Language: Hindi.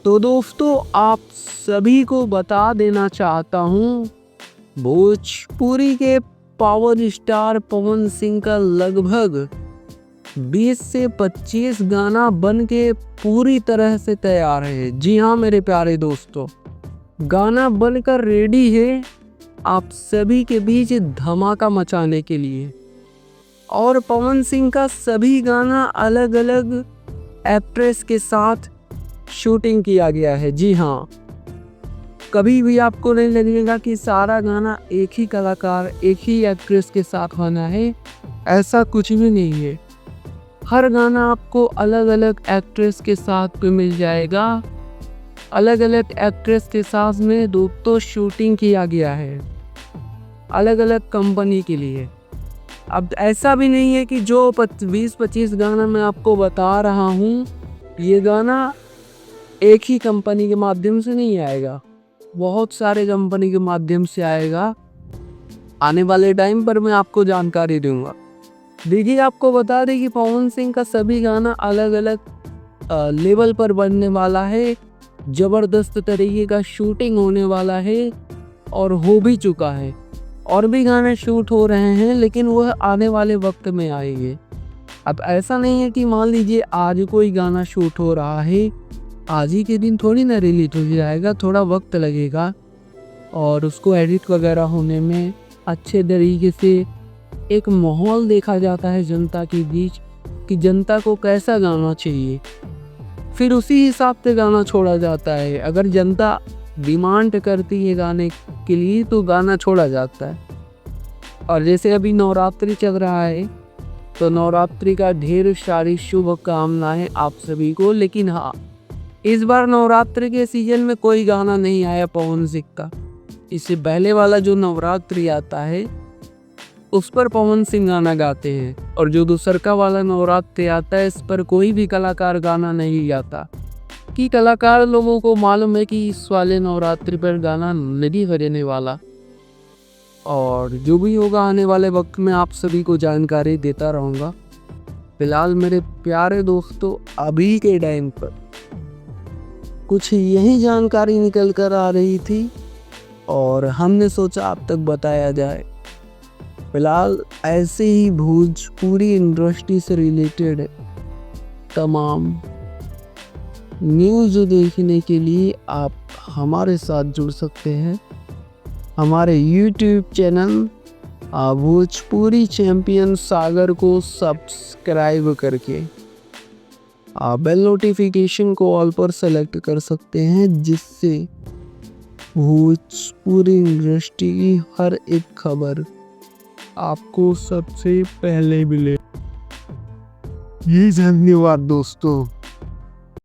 तो दोस्तों आप सभी को बता देना चाहता हूँ, भोजपुरी के पावर स्टार पवन सिंह का लगभग 20 से 25 गाना बन के पूरी तरह से तैयार है। जी हाँ मेरे प्यारे दोस्तों, गाना बनकर रेडी है आप सभी के बीच धमाका मचाने के लिए। और पवन सिंह का सभी गाना अलग अलग एक्ट्रेस के साथ शूटिंग किया गया है। जी हाँ, कभी भी आपको नहीं लगेगा कि सारा गाना एक ही कलाकार एक ही एक्ट्रेस के साथ बना है, ऐसा कुछ भी नहीं है। हर गाना आपको अलग अलग एक्ट्रेस के साथ पे मिल जाएगा। अलग अलग एक्ट्रेस के साथ में दोस्तों शूटिंग किया गया है अलग अलग कंपनी के लिए। अब ऐसा भी नहीं है कि जो 20-25 गाना मैं आपको बता रहा हूँ, ये गाना एक ही कंपनी के माध्यम से नहीं आएगा, बहुत सारे कंपनी के माध्यम से आएगा। आने वाले टाइम पर मैं आपको जानकारी दूंगा। देखिए, आपको बता दें कि पवन सिंह का सभी गाना अलग अलग लेवल पर बनने वाला है। ज़बरदस्त तरीके का शूटिंग होने वाला है और हो भी चुका है। और भी गाने शूट हो रहे हैं, लेकिन वह आने वाले वक्त में आएंगे। अब ऐसा नहीं है कि मान लीजिए आज कोई गाना शूट हो रहा है, आज ही के दिन थोड़ी ना रिलीज हो जाएगा, थोड़ा वक्त लगेगा और उसको एडिट वगैरह होने में अच्छे तरीके से एक माहौल देखा जाता है जनता के बीच कि जनता को कैसा गाना चाहिए, फिर उसी हिसाब से गाना छोड़ा जाता है। अगर जनता डिमांड करती है गाने के लिए तो गाना छोड़ा जाता है। और जैसे अभी नवरात्रि चल रहा है तो नवरात्रि का ढेर सारी शुभकामनाएं आप सभी को। लेकिन हाँ, इस बार नवरात्रि के सीजन में कोई गाना नहीं आया पवन सिंह का। इससे पहले वाला जो नवरात्रि आता है उस पर पवन सिंह गाना गाते हैं, और जो दूसरा वाला नवरात्रि आता है इस पर कोई भी कलाकार गाना नहीं गाता। कि कलाकार लोगों को मालूम है कि इस वाले नवरात्रि पर गाना नहीं बजने वाला। और जो भी होगा आने वाले वक्त में आप सभी को जानकारी देता रहूँगा। फिलहाल मेरे प्यारे दोस्तों, अभी के टाइम पर कुछ यही जानकारी निकल कर आ रही थी और हमने सोचा आप तक बताया जाए। फिलहाल ऐसे ही भोजपुरी इंडस्ट्री से रिलेटेड तमाम न्यूज़ देखने के लिए आप हमारे साथ जुड़ सकते हैं हमारे YouTube चैनल भोजपुरी चैंपियन सागर को सब्सक्राइब करके। आप बेल नोटिफिकेशन को ऑल पर सेलेक्ट कर सकते हैं, जिससे भोजपुरी इंडस्ट्री की हर एक खबर आपको सबसे पहले मिले। ये धन्यवाद दोस्तों।